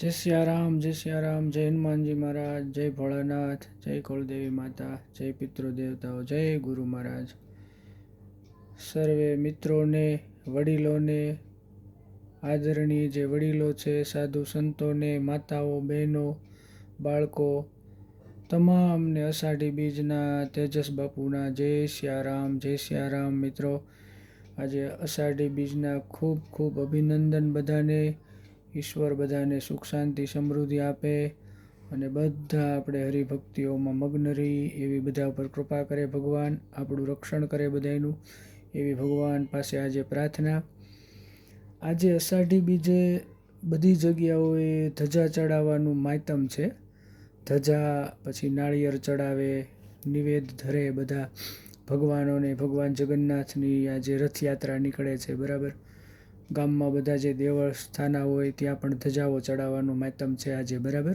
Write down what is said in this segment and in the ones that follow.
जय सियाराम जय सियाराम जय हनुमान जी महाराज जय भोलानाथ जय कुलदेवी माता जय पितृदेवताओं जय गुरु महाराज સર્વે મિત્રોને વડીલોને આદરણીય જે વડીલો છે સાધુ સંતોને માતાઓ બહેનો બાળકો તમામને અષાઢી બીજના તેજસ બાપુના જય સિયારામ મિત્રો આજે અષાઢી બીજના ખૂબ ખૂબ અભિનંદન બધાને ઈશ્વર બધાને સુખ શાંતિ સમૃદ્ધિ આપે અને બધા આપણે હરિભક્તિઓમાં મગ્ન રહી એવી બધા ઉપર કૃપા કરે ભગવાન આપણું રક્ષણ કરે બધાનું એવી ભગવાન પાસે આજે પ્રાર્થના આજે અષાઢી બીજે બધી જગ્યાઓએ ધજા ચડાવવાનું માયતમ છે ધજા પછી નાળિયેર ચડાવે નિવેદ ધરે બધા ભગવાનોને ભગવાન જગન્નાથની આજે રથયાત્રા નીકળે છે બરાબર ગામમાં બધા જે દેવસ્થાના હોય ત્યાં પણ ધજાઓ ચડાવવાનું માતમ છે આજે બરાબર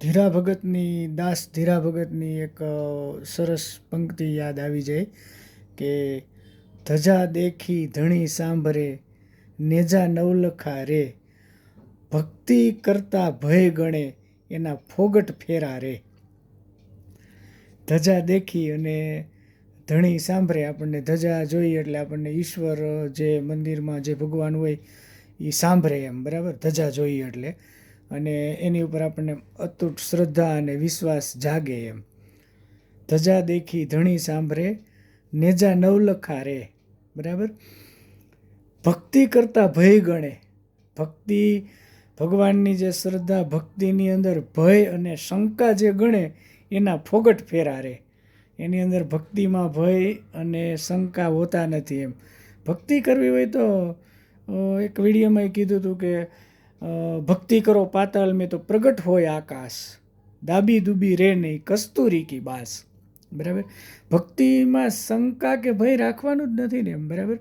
ધીરા ભગતની એક સરસ પંક્તિ યાદ આવી જાય કે ધજા દેખી ધણી સાંભરે નેજા નવલખા રે ભક્તિ કરતા ભય ગણે એના ફોગટ ફેરા રે ધજા દેખી અને ધણી સાંભળે આપણને ધજા જોઈએ એટલે આપણને ઈશ્વર જે મંદિરમાં જે ભગવાન હોય એ સાંભળે એમ બરાબર ધજા જોઈએ એટલે અને એની ઉપર આપણને અતૂટ શ્રદ્ધા અને વિશ્વાસ જાગે એમ ધજા દેખી ધણી સાંભળે નેજા નવલખા રે બરાબર ભક્તિ કરતાં ભય ગણે ભક્તિ ભગવાનની જે શ્રદ્ધા ભક્તિની અંદર ભય અને શંકા જે ગણે એના ફોગટ ફેરા રે એની અંદર ભક્તિમાં ભય અને શંકા હોતા નથી એમ ભક્તિ કરવી હોય તો એક વિડીયોમાં કીધું હતું કે ભક્તિ કરો પાતાલ મેં તો પ્રગટ હોય આકાશ દાબી દુબી રે નહીં કસ્તુરી કી બાસ બરાબર ભક્તિમાં શંકા કે ભય રાખવાનું જ નથી ને એમ બરાબર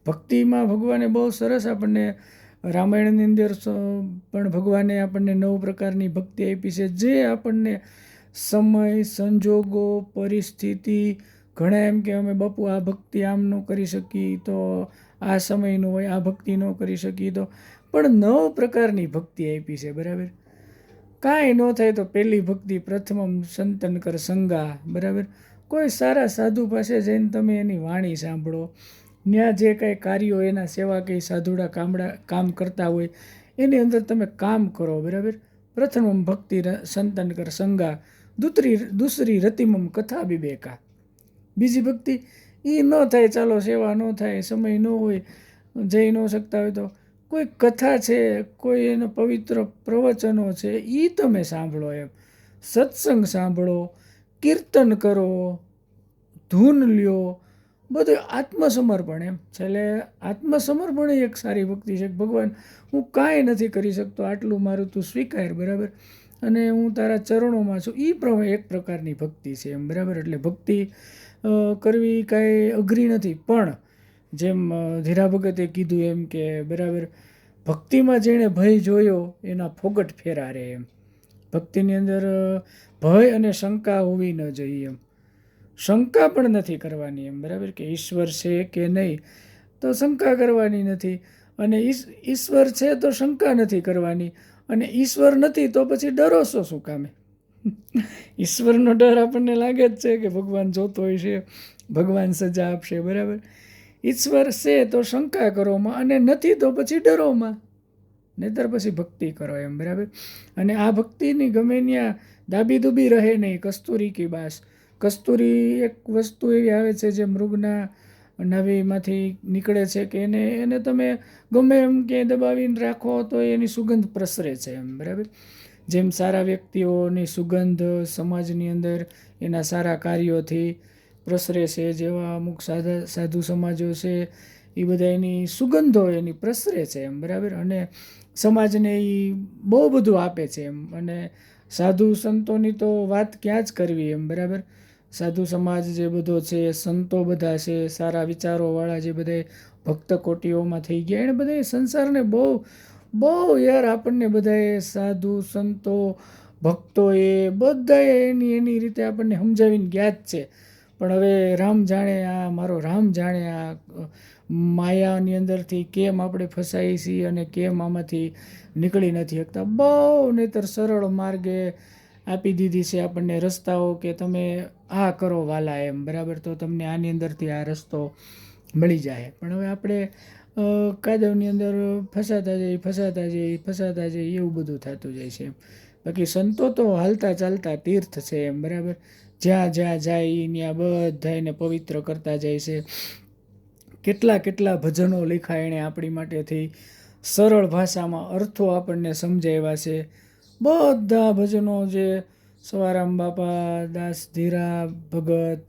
ભક્તિમાં ભગવાને બહુ સરસ આપણને રામાયણની અંદર પણ ભગવાને આપણને 9 પ્રકારની ભક્તિ આપી છે જે આપણને સમય સંજોગો પરિસ્થિતિ ઘણા એમ કે અમે બાપુ આ ભક્તિ આમ ન કરી શકી તો આ સમયનું હોય આ ભક્તિ ન કરી શકી તો પણ 9 પ્રકારની ભક્તિ આપી છે બરાબર કાંઈ ન થાય તો પહેલી ભક્તિ પ્રથમમ સંતન કર સંગા બરાબર કોઈ સારા સાધુ પાસે જઈને તમે એની વાણી સાંભળો ત્યાં જે કાંઈ કાર્યો એના સેવા કંઈ સાધુડા કામ કરતા હોય એની અંદર તમે કામ કરો બરાબર પ્રથમમ ભક્તિ સંતન કર સંગા દૂસરી રતિમમ કથા વિવેકા બીજી ભક્તિ એ ન થાય ચાલો સેવા ન થાય સમય ન હોય જઈ ન શકતા હોય તો કોઈ કથા છે કોઈ એનો પવિત્ર પ્રવચનો છે એ તમે સાંભળો એમ સત્સંગ સાંભળો કીર્તન કરો ધૂન લ્યો બધું આત્મસમર્પણ એમ છેલ્લે આત્મસમર્પણ એક સારી ભક્તિ છે ભગવાન હું કાંઈ નથી કરી શકતો આટલું મારું તું સ્વીકાર બરાબર અને હું તારા ચરણોમાં છું એ પ્રમાણે એક પ્રકારની ભક્તિ છે એમ બરાબર એટલે ભક્તિ કરવી કાંઈ અઘરી નથી પણ જેમ ધીરા ભગતે કીધું એમ કે બરાબર ભક્તિમાં જેણે ભય જોયો એના ફોગટ ફેરા રે એમ ભક્તિની અંદર ભય અને શંકા હોવી ન જોઈએ એમ શંકા પણ નથી કરવાની એમ બરાબર કે ઈશ્વર છે કે નહીં તો શંકા કરવાની નથી અને ઈશ્વર છે તો શંકા નથી કરવાની અને ઈશ્વર નથી તો પછી ડરો શું કામે ઈશ્વરનો ડર આપણને લાગે જ છે કે ભગવાન જોતો હોય છે ભગવાન સજા આપશે બરાબર ઈશ્વર છે તો શંકા કરોમાં અને નથી તો પછી ડરોમાં નહીતર પછી ભક્તિ કરો એમ બરાબર અને આ ભક્તિની ગમે ત્યાં દાબી દુબી રહે નહીં કસ્તુરી કી બાસ કસ્તુરી એક વસ્તુ એવી આવે છે જે મૃગના નાભીમાંથી નીકળે છે કે એને તમે ગમે એમ ક્યાંય દબાવીને રાખો તો એની સુગંધ પ્રસરે છે એમ બરાબર જેમ સારા વ્યક્તિઓની સુગંધ સમાજની અંદર એના સારા કાર્યોથી પ્રસરે છે જેવા અમુક સાધુ સમાજો છે એ બધા એની સુગંધો એની પ્રસરે છે એમ બરાબર અને સમાજને એ બહુ બધું આપે છે એમ અને સાધુ સંતોની તો વાત ક્યાં જ કરવી એમ બરાબર સાધુ સમાજ જે બધો છે સંતો બધા છે સારા વિચારોવાળા જે બધા ભક્ત કોટીઓમાં થઈ ગયા એને બધા સંસારને બહુ યાર આપણને બધાએ સાધુ સંતો ભક્તોએ બધાએ એની રીતે આપણને સમજાવીને ગયા જ છે પણ હવે રામ જાણે આ મારો રામ જાણે આ માયાની અંદરથી કેમ આપણે ફસાઈએ છીએ અને કેમ આમાંથી નીકળી નથી શકતા. બહુ નહીંતર સરળ માર્ગે આપી દીધી છે આપણને રસ્તાઓ કે તમે આ કરો વાલા એમ, બરાબર, તો તમને આની અંદરથી આ રસ્તો મળી જાય. પણ હવે આપણે કાદવની અંદર ફસાતા જઈએ એવું બધું થતું જાય છે. બાકી સંતો તો હાલતા ચાલતા તીર્થ છે એમ, બરાબર, જ્યાં જ્યાં જાય ત્યાં બધાને પવિત્ર કરતા જાય છે. કેટલા કેટલા ભજનો લખ્યા એણે આપણી માટેથી, સરળ ભાષામાં અર્થો આપણને સમજાવ્યા છે. બધા ભજનો જે સવારામ બાપા, દાસ ધીરા ભગત,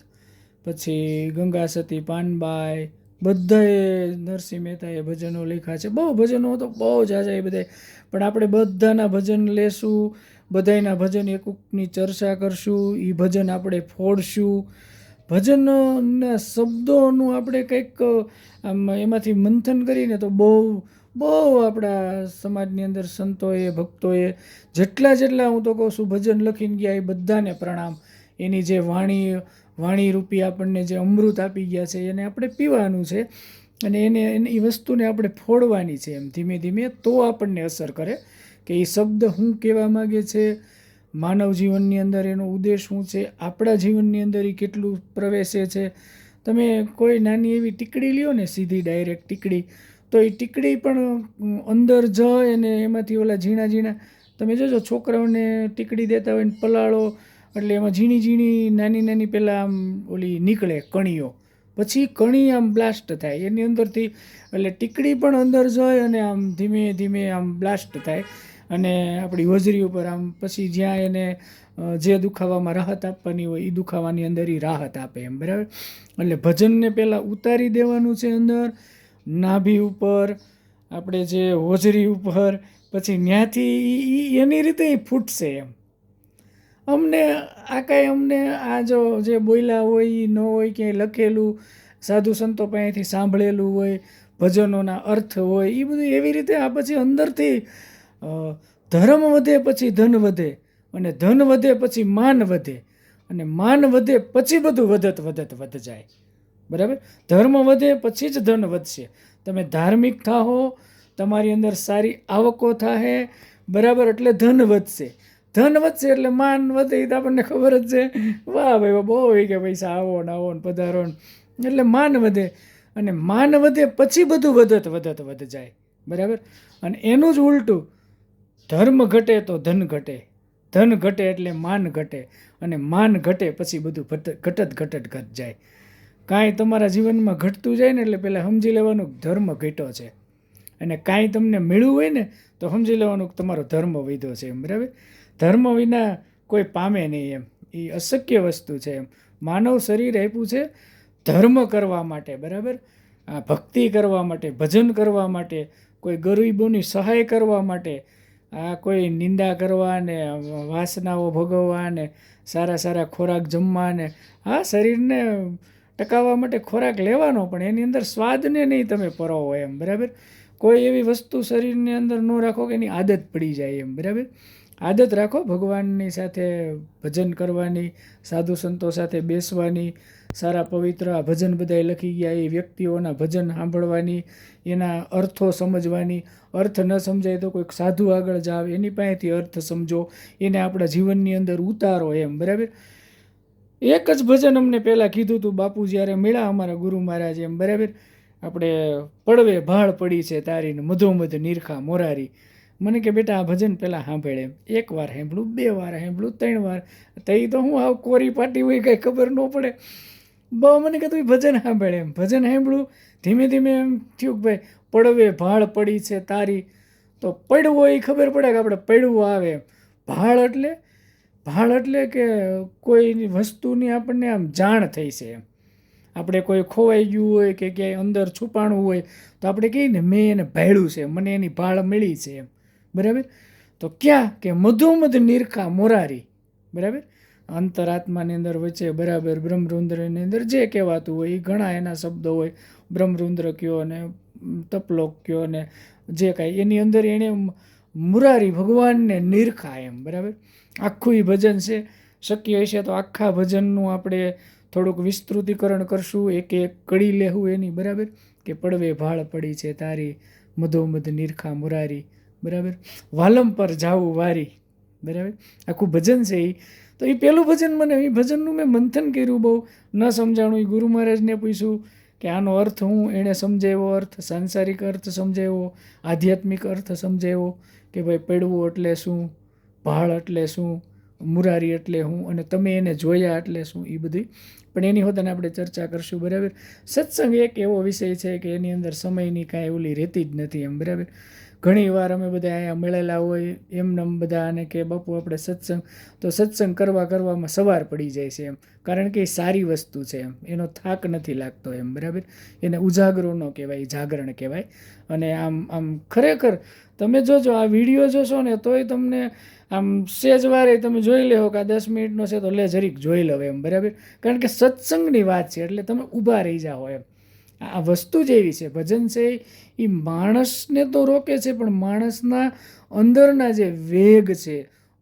પછી ગંગા સતી પાનબાઈ, બધાએ નરસિંહ મહેતાએ ભજનો લખ્યા છે. બહુ ભજનો તો બહુ ઝાઝા એ બધા, પણ આપણે બધાના ભજન લેશું, બધાના ભજન એકની ચર્ચા કરશું, એ ભજન આપણે ફોડશું. ભજનના શબ્દોનું આપણે કંઈક આમ એમાંથી મંથન કરીને તો બહુ બહુ આપણા સમાજની અંદર સંતોએ ભક્તોએ જેટલા હું તો કહું છું ભજન લખીને ગયા એ બધાને પ્રણામ. એની જે વાણી રૂપી આપણને જે અમૃત આપી ગયા છે એને આપણે પીવાનું છે અને એને એ વસ્તુને આપણે ફોડવાની છે એમ ધીમે ધીમે, તો આપણને અસર કરે કે એ શબ્દ શું કહેવા માગે છે, માનવ જીવનની અંદર એનો ઉદ્દેશ શું છે, આપણા જીવનની અંદર એ કેટલું પ્રવેશે છે. તમે કોઈ નાની એવી ટીકડી લ્યો ને, સીધી ડાયરેક્ટ ટીકડી, તો એ ટીકડી પણ અંદર જાય અને એમાંથી ઓલા ઝીણા ઝીણા, તમે જોજો છોકરાઓને ટીકડી દેતા હોય ને પલાળો એટલે એમાં ઝીણી ઝીણી નાની નાની પહેલાં આમ ઓલી નીકળે કણીઓ, પછી કણી આમ બ્લાસ્ટ થાય એની અંદરથી, એટલે ટીકડી પણ અંદર જાય અને આમ ધીમે ધીમે આમ બ્લાસ્ટ થાય અને આપણી હોજરી ઉપર આમ પછી જ્યાં એને જે દુખાવામાં રાહત આપવાની હોય એ દુખાવાની અંદર એ રાહત આપે એમ, બરાબર. એટલે ભજનને પહેલાં ઉતારી દેવાનું છે અંદર નાભી ઉપર, આપણે જે હોજરી ઉપર, પછી ત્યાંથી એની રીતે એ ફૂટશે એમ. અમને આ જો જે બોલ્યા હોય એ ન હોય, ક્યાંય લખેલું, સાધુ સંતો પાસેથી સાંભળેલું હોય, ભજનોના અર્થ હોય, એ બધું એવી રીતે આ પછી અંદરથી ધર્મ વધે પછી ધન વધે, અને ધન વધે પછી માન વધે, અને માન વધે પછી બધું વધત જાય, બરાબર. ધર્મ વધે પછી જ ધન વધશે. તમે ધાર્મિક થાઓ, તમારી અંદર સારી આવકો થાય, બરાબર, એટલે ધન વધશે. ધન વધશે એટલે માન વધે, એ તો આપણને ખબર જ છે. વાહ ભાઈ બહુ કે પૈસા આવો ને પધારો ને, એટલે માન વધે, અને માન વધે પછી બધું વધત જાય, બરાબર. અને એનું જ ઉલટું, ધર્મ ઘટે તો ધન ઘટે, ધન ઘટે એટલે માન ઘટે, અને માન ઘટે પછી બધું ઘટત જાય. કાંઈ તમારા જીવનમાં ઘટતું જાય ને એટલે પહેલાં સમજી લેવાનું ધર્મ ઘટ્યો છે, અને કાંઈ તમને મળ્યું હોય ને તો સમજી લેવાનું કે તમારો ધર્મ વધ્યો છે એમ, બરાબર. ધર્મ વિના કોઈ પામે નહીં એમ, એ અશક્ય વસ્તુ છે એમ. માનવ શરીર આપ્યું છે ધર્મ કરવા માટે, બરાબર, આ ભક્તિ કરવા માટે, ભજન કરવા માટે, કોઈ ગરીબોની સહાય કરવા માટે, આ કોઈ નિંદા કરવા ને વાસનાઓ ભોગવવા ને સારા ખોરાક જમવા ને, હા શરીરને ટકાવવા માટે ખોરાક લેવાનો, પણ એની અંદર સ્વાદને નહીં તમે પરોવો એમ, બરાબર. કોઈ એવી વસ્તુ શરીરની અંદર ન રાખો કે એની આદત પડી જાય એમ, બરાબર. આદત રાખો ભગવાનની સાથે ભજન કરવાની, સાધુ સંતો સાથે બેસવાની, સારા પવિત્ર આ ભજન બધાએ લખી ગયા એ વ્યક્તિઓના ભજન સાંભળવાની, એના અર્થો સમજવાની. અર્થ ન સમજાય તો કોઈક સાધુ આગળ જાવ, એની પાસેથી અર્થ સમજો, એને આપણા જીવનની અંદર ઉતારો એમ, બરાબર. એક જ ભજન અમને પહેલાં કીધું હતું બાપુ જ્યારે મળ્યા અમારા ગુરુ મહારાજ એમ, બરાબર, આપણે પડવે ભાળ પડી છે તારીને મધોમધ નીરખા મોરારી. મને કે બેટા આ ભજન પહેલાં સાંભળે એમ. 1 વાર સાંભળું, 2 વાર સાંભળું, 3 વાર, તઈ તો હું આવ કોરી પાટી હોય કાંઈ ખબર ન પડે. બહુ મને કહેતું ભજન સાંભળે એમ. ભજન સાંભળું, ધીમે ધીમે એમ થયું કે ભાઈ પડવે ભાળ પડી છે તારી, તો પડવો એ ખબર પડે કે આપણે પડવું આવે એમ. ભાળ એટલે કે કોઈ વસ્તુની આપણને આમ જાણ થઈ છે એમ. આપણે કોઈ ખોવાઈ ગયું હોય કે ક્યાંય અંદર છુપાણું હોય તો આપણે કહીએ ને મેં એને ભાળ્યું છે, મને એની ભાળ મળી છે એમ, બરાબર. તો ક્યાં કે મધોમધ નીરખા મોરારી, બરાબર. અંતરાત્માની અંદર વચ્ચે, બરાબર, બ્રહ્મરુદ્રની અંદર જે કહેવાતું હોય એ ઘણા એના શબ્દો હોય, બ્રહ્મરુદ્ર કયો ને તપલોક કયો ને જે કાંઈ એની અંદર એણે મુરારી ભગવાનને નીરખા એમ, બરાબર. આખું એ ભજન છે. શક્ય હશે તો આખા ભજનનું આપણે થોડુંક વિસ્તૃતિકરણ કરશું, એક કડી લેવું એની, બરાબર, કે પડવે ભાળ પડી છે તારી, મધોમધ નિરખા મુરારી, બરાબર, વાલમ પર જાવું વારી, બરાબર, આખું ભજન છે એ. તો એ પહેલું ભજન એ ભજનનું મેં મંથન કર્યું, બહુ ન સમજાણું. એ ગુરુ મહારાજને પૂછ્યું કે આનો અર્થ હું, એણે સમજાવ્યો અર્થ, સાંસારિક અર્થ સમજાવ્યો, આધ્યાત્મિક અર્થ સમજાવ્યો કે ભાઈ પડવું એટલે શું, ભાળ એટલે શું, મુરારી એટલે શું, અને તમે એને જોયા એટલે શું, એ બધી. પણ એની હોતાને આપણે ચર્ચા કરશું, બરાબર. સત્સંગ એક એવો વિષય છે કે એની અંદર સમયની કાંઈ ઓલી રહેતી જ નથી એમ, બરાબર. ઘણી વાર અમે બધા અહીંયા મળેલા હોય એમને બધા, અને કે બાપુ આપણે સત્સંગ, તો સત્સંગ કરવામાં સવાર પડી જાય છે એમ, કારણ કે એ સારી વસ્તુ છે એમ, એનો થાક નથી લાગતો એમ, બરાબર. એને ઉજાગરો ન કહેવાય, જાગરણ કહેવાય. અને આમ ખરેખર તમે જોજો આ વિડીયો જોશો ને તોય તમને આમ સહેજવારે તમે જોઈ લેવો કે આ 10 મિનિટનો છે તો લે જરીક જોઈ લો એમ, બરાબર. કારણ કે સત્સંગની વાત છે એટલે તમે ઊભા રહી જાઓ એમ. આ વસ્તુ જ એવી છે, ભજન છે એ માણસને તો રોકે છે, પણ માણસના અંદરના જે વેગ છે,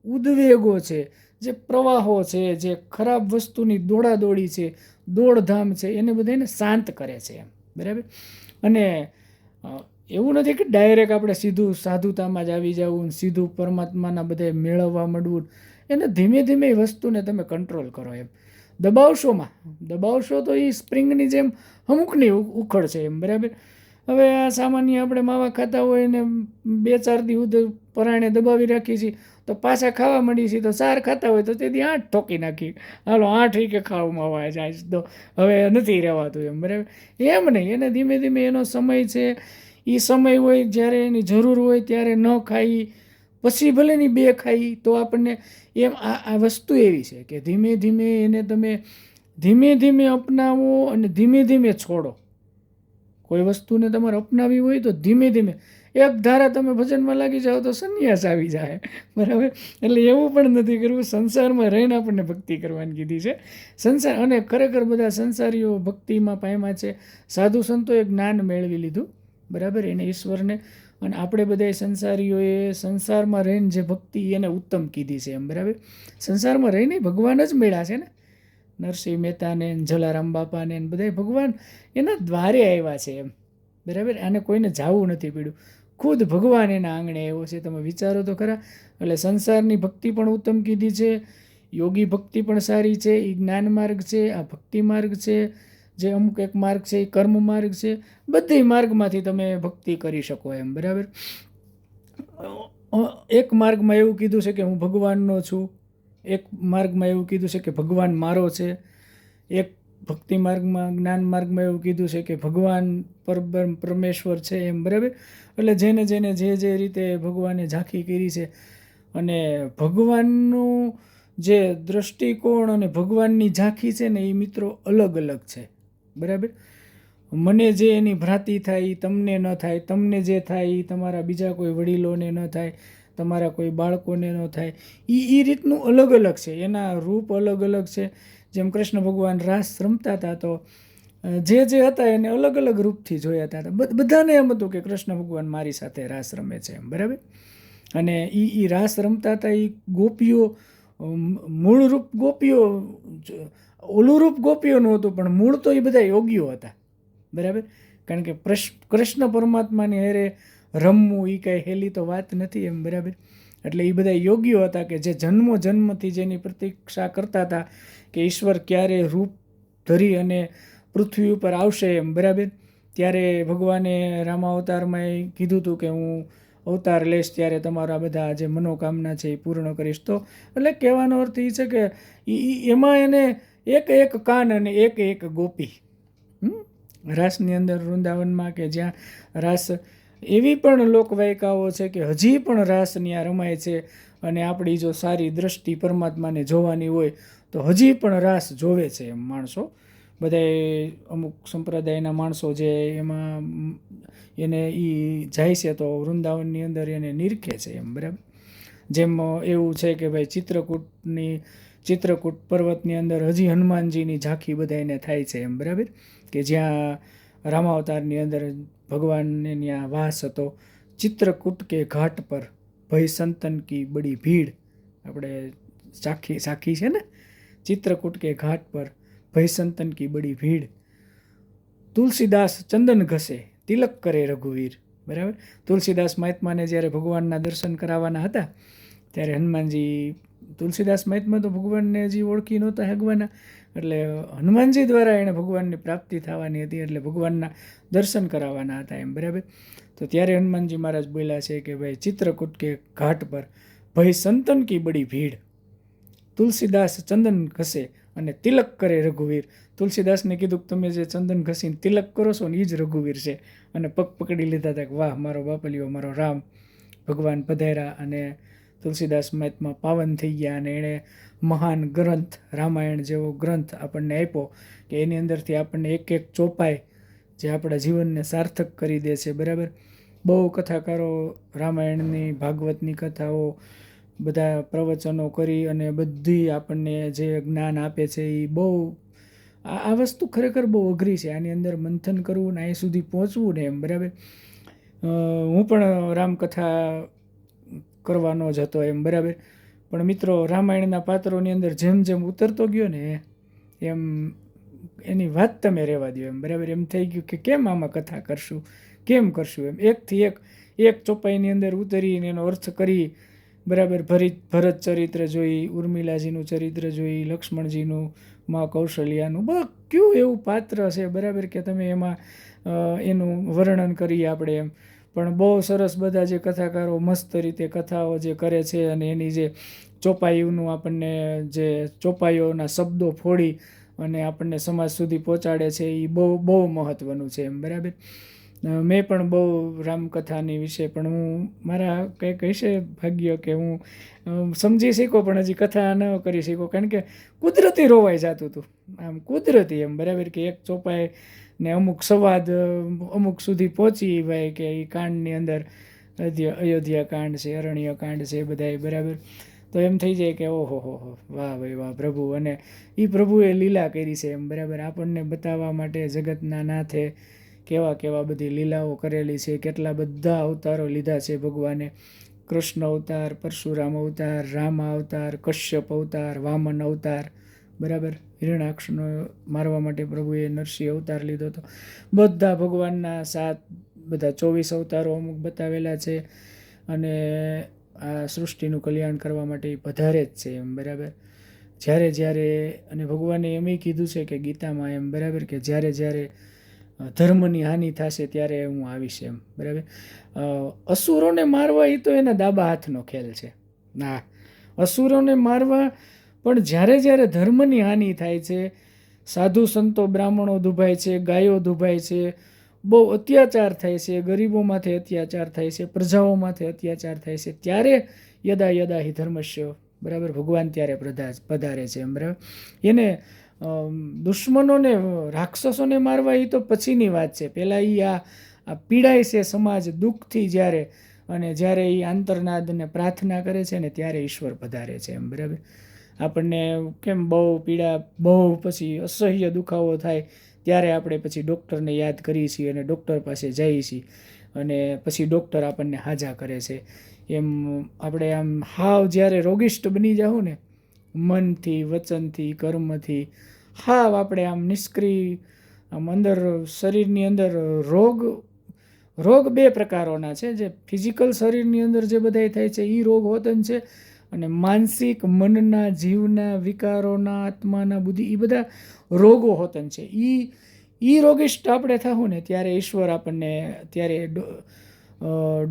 ઉદ્વેગો છે, જે પ્રવાહો છે, જે ખરાબ વસ્તુની દોડાદોડી છે, દોડધામ છે, એને બધાને શાંત કરે છે એમ, બરાબર. અને એવું નથી કે ડાયરેક્ટ આપણે સીધું સાધુતામાં જ આવી જવું, સીધું પરમાત્માના બધે મેળવવા માંડવું. એને ધીમે ધીમે એ વસ્તુને તમે કંટ્રોલ કરો એમ. દબાવશો તો એ સ્પ્રિંગની જેમ અમુકની ઉખડ છે એમ, બરાબર. હવે આ સામાન્ય આપણે માવા ખાતા હોય ને 2-4 દિવસ પરાણે દબાવી રાખીએ છીએ, તો પાછા ખાવા માંડીએ છીએ, તો 4 ખાતા હોય તો તેથી 8 ઠોકી નાખી, હાલો 8 કે ખાવ માવા જાય તો હવે નથી રહેવાતું એમ, બરાબર. એમ નહીં, એને ધીમે ધીમે એનો સમય છે, એ સમય હોય જ્યારે એની જરૂર હોય ત્યારે ન ખાઈ, પછી ભલેની 2 ખાઈ તો આપણને એમ. આ વસ્તુ એવી છે કે ધીમે ધીમે એને તમે ધીમે ધીમે અપનાવો અને ધીમે ધીમે છોડો. કોઈ વસ્તુને તમારે અપનાવી હોય તો ધીમે ધીમે, એક ધારા તમે ભજનમાં લાગી જાઓ તો સંન્યાસ આવી જાય, બરાબર. એટલે એવું પણ નથી કરવું. સંસારમાં રહીને આપણને ભક્તિ કરવાની કીધી છે. સંસાર, અને ખરેખર બધા સંસારીઓ ભક્તિમાં પામ્યા છે. સાધુ સંતોએ જ્ઞાન મેળવી લીધું, બરાબર, એને ઈશ્વરને. અને આપણે બધા સંસારીઓએ સંસારમાં રહીને જે ભક્તિ એને ઉત્તમ કીધી છે એમ, બરાબર. સંસારમાં રહીને ભગવાન જ મળ્યા છે ને, નરસિંહ મહેતાને, જલારામ બાપાને બધા ભગવાન એના દ્વારે આવ્યા છે એમ, બરાબર. આને કોઈને જાવું નથી પડ્યું, ખુદ ભગવાન એના આંગણે આવ્યો છે. તમે વિચારો તો ખરા. એટલે સંસારની ભક્તિ પણ ઉત્તમ કીધી છે, યોગી ભક્તિ પણ સારી છે, એ જ્ઞાન માર્ગ છે, આ ભક્તિ માર્ગ છે, જે અમુક એક માર્ગ છે એ કર્મ માર્ગ છે. બધી માર્ગમાંથી તમે ભક્તિ કરી શકો એમ, બરાબર. એક માર્ગમાં એવું કીધું છે કે હું ભગવાનનો છું, એક માર્ગમાં એવું કીધું છે કે ભગવાન મારો છે, એક ભક્તિ માર્ગમાં, જ્ઞાન માર્ગમાં એવું કીધું છે કે ભગવાન પરમેશ્વર છે એમ, બરાબર. એટલે જેને જેને જે રીતે ભગવાને ઝાંખી કરી છે, અને ભગવાનનું જે દૃષ્ટિકોણ અને ભગવાનની ઝાંખી છે ને એ મિત્રો અલગ અલગ છે, બરાબર. મને જે એની ભ્રાંતિ થાય એ તમને ન થાય, તમને જે થાય એ તમારા બીજા કોઈ વડીલોને ન થાય, તમારા કોઈ બાળકોને ન થાય. એ રીતનું અલગ અલગ છે, એના રૂપ અલગ અલગ છે. જેમ કૃષ્ણ ભગવાન રાસ રમતા હતા તો જે હતા એને અલગ અલગ રૂપથી જોયા હતા. બધાને એમ હતું કે કૃષ્ણ ભગવાન મારી સાથે રાસ રમે છે એમ, બરાબર. અને એ રાસ રમતા હતા એ ગોપીઓ, મૂળ રૂપ ગોપીઓ, ઓલું રૂપ ગોપીઓનું હતું, પણ મૂળ તો એ બધા યોગીઓ હતા, બરાબર. કારણ કે કૃષ્ણ પરમાત્માની હારે રમવું એ કાંઈ હેલી તો વાત નથી એમ, બરાબર. એટલે એ બધા યોગીઓ હતા કે જે જન્મથી જેની પ્રતીક્ષા કરતા હતા કે ઈશ્વર ક્યારે રૂપ ધરી અને પૃથ્વી ઉપર આવશે એમ, બરાબર. ત્યારે ભગવાને રામાવતારમાં કીધું હતું કે હું અવતાર લઈશ ત્યારે તમારા બધા જે મનોકામના છે એ પૂર્ણ કરીશ. તો એટલે કહેવાનો અર્થ એ છે કે એમાં એને એક કાન અને એક ગોપી, રાસની અંદર વૃંદાવનમાં કે જ્યાં રાસ, એવી પણ લોકવાયકાઓ છે કે હજી પણ રાસ ત્યાં રમાય છે. અને આપણી જો સારી દ્રષ્ટિ પરમાત્માને જોવાની હોય તો હજી પણ રાસ જોવે છે એમ માણસો બધાય. અમુક સંપ્રદાયના માણસો જે એમાં એને એ જાય છે તો વૃંદાવનની અંદર એને નિરખે છે એમ, બરાબર. જેમ એવું છે કે ભાઈ ચિત્રકૂટ પર્વતની અંદર હજી હનુમાનજીની ઝાંખી બધા એને થાય છે એમ, બરાબર. કે જ્યાં રામાવતારની અંદર ભગવાનને ત્યાં વાસ હતો. ચિત્રકૂટ કે ઘાટ પર ભય સંતન કી બડી ભીડ, આપણે સાખી છે ને, ચિત્રકૂટ કે ઘાટ પર ભય સંતન કી બડી ભીડ. તુલસીદાસ ચંદન ઘસે તિલક કરે રઘુવીર, બરાબર. તુલસીદાસ મહાત્માને જ્યારે ભગવાનના દર્શન કરાવવાના હતા ત્યારે હનુમાનજી, તુલસીદાસ મહાત્મા તો ભગવાનને હજી ઓળખી નહોતા હગવાના, એટલે હનુમાનજી દ્વારા એણે ભગવાનની પ્રાપ્તિ થવાની હતી, એટલે ભગવાનના દર્શન કરાવવાના હતા એમ, બરાબર. તો ત્યારે હનુમાનજી મહારાજ બોલ્યા છે કે ભાઈ ચિત્રકૂટ કે ઘાટ પર ભાઈ સંતન કી બડી ભીડ, તુલસીદાસ ચંદન ઘસે અને તિલક કરે રઘુવીર. તુલસીદાસને કીધું કે તમે જે ચંદન ઘસીને તિલક કરો છો ને એ જ રઘુવીર છે, અને પગ પકડી લીધા હતા કે વાહ મારો બાપલિયો, મારો રામ ભગવાન પધાર્યા. અને તુલસીદાસ મહાત્મા પાવન થઈ ગયા અને એણે મહાન ગ્રંથ રામાયણ જેવો ગ્રંથ આપણને આપ્યો કે એની અંદરથી આપણને એક એક ચોપાઈ જે આપણા જીવનને સાર્થક કરી દે છે, બરાબર. બહુ કથાકારો રામાયણની ભાગવતની કથાઓ બધા પ્રવચનો કરી અને બધી આપણને જે જ્ઞાન આપે છે એ બહુ આ વસ્તુ ખરેખર બહુ અઘરી છે. આની અંદર મંથન કરવું ને અહીં સુધી પહોંચવું ને એમ, બરાબર. હું પણ રામકથા કરવાનો જ હતો એમ, બરાબર. પણ મિત્રો રામાયણના પાત્રોની અંદર જેમ જેમ ઉતરતો ગયો ને એમ એની વાત તમે રહેવા દો એમ, બરાબર. એમ થઈ ગયું કે કેમ આમાં કથા કરશું, કેમ કરશું એમ. એકથી એક ચોપાઈની અંદર ઉતરીને એનો અર્થ કરી, બરાબર. ભરત ચરિત્ર જોઈ, ઉર્મિલાજીનું ચરિત્ર જોઈ, લક્ષ્મણજીનું, મા કૌશલ્યાનું, કયું એવું પાત્ર છે, બરાબર, કે તમે એમાં એનું વર્ણન કરીએ આપણે એમ. પણ બહુ સરસ બધા જે કથાકારો મસ્ત રીતે કથાઓ જે કરે છે અને એની જે ચોપાઈઓનું આપણને જે ચોપાઈઓના શબ્દો ફોડી અને આપણને સમાજ સુધી પહોંચાડે છે એ બહુ મહત્ત્વનું છે એમ, બરાબર. મેં પણ બહુ રામકથાની વિશે પણ હું મારા કંઈક હશે ભાગ્ય કે હું સમજી શીખો પણ હજી કથા ન કરી શીખો, કારણ કે કુદરતી રોવાઈ જતું હતું આમ, કુદરતી એમ, બરાબર. કે એક ચોપાઈ ને અમુક સંવાદ અમુક સુધી પહોંચી ભાઈ કે એ કાંડની અંદર અયોધ્યા કાંડ છે, અરણ્ય કાંડ છે બધાય, બરાબર. તો એમ થઈ જાય કે ઓહો હો વાહ ભાઈ વાહ પ્રભુ, અને એ પ્રભુએ લીલા કરી છે એમ, બરાબર. આપણને બતાવવા માટે જગતના નાથે કેવા કેવા બધી લીલાઓ કરેલી છે, કેટલા બધા અવતારો લીધા છે ભગવાને. કૃષ્ણ અવતાર, પરશુરામ અવતાર, રામ અવતાર, કશ્યપ અવતાર, વામન અવતાર, બરાબર. હિરણાક્ષનો મારવા માટે પ્રભુએ નરસિંહ અવતાર લીધો હતો. બધા ભગવાનના બધા 24 અવતારો અમુક બતાવેલા છે, અને આ સૃષ્ટિનું કલ્યાણ કરવા માટે પધારે જ છે એમ, બરાબર. જ્યારે અને ભગવાને એમ કીધું છે કે ગીતામાં એમ, બરાબર, કે જ્યારે ધર્મની હાનિ થશે ત્યારે હું આવીશ એમ, બરાબર. અસુરોને મારવા એ તો એના ડાબા હાથનો ખેલ છે. ના, અસુરોને મારવા, પણ જ્યારે ધર્મની હાનિ થાય છે, સાધુ સંતો બ્રાહ્મણો દુભાય છે, ગાયો દુભાય છે, બહુ અત્યાચાર થાય છે, ગરીબોમાંથી અત્યાચાર થાય છે, પ્રજાઓમાંથી અત્યાચાર થાય છે, ત્યારે યદા હિ ધર્મસ્ય, બરાબર, ભગવાન ત્યારે પધારે છે એમ, બરાબર. એને દુશ્મનોને રાક્ષસોને મારવા એ તો પછીની વાત છે. પહેલાં એ આ પીડાય છે સમાજ દુઃખથી જ્યારે, અને જ્યારે એ આંતરનાદને પ્રાર્થના કરે છે ને ત્યારે ઈશ્વર પધારે છે એમ, બરાબર. આપણને કેમ બહુ પીડા, બહુ પછી અસહ્ય દુખાવો થાય ત્યારે આપણે પછી ડૉક્ટરને યાદ કરીએ છીએ અને ડૉક્ટર પાસે જઈએ છીએ, અને પછી ડૉક્ટર આપણને હાજા કરે છે. એમ આપણે આમ હાવ જ્યારે રોગિષ્ટ બની જાઉં ને મનથી, વચનથી, કર્મથી, હાવ આપણે આમ નિષ્ક્રિય, આમ અંદર શરીરની અંદર રોગ બે પ્રકારોના છે. જે ફિઝિકલ શરીરની અંદર જે બધાય થાય છે એ રોગ હોતન છે, અને માનસિક, મનના, જીવના, વિકારોના, આત્માના, બુદ્ધિ, એ બધા રોગો હોતન છે. એ રોગિષ્ટ આપણે થાવું ને ત્યારે ઈશ્વર આપણને, ત્યારે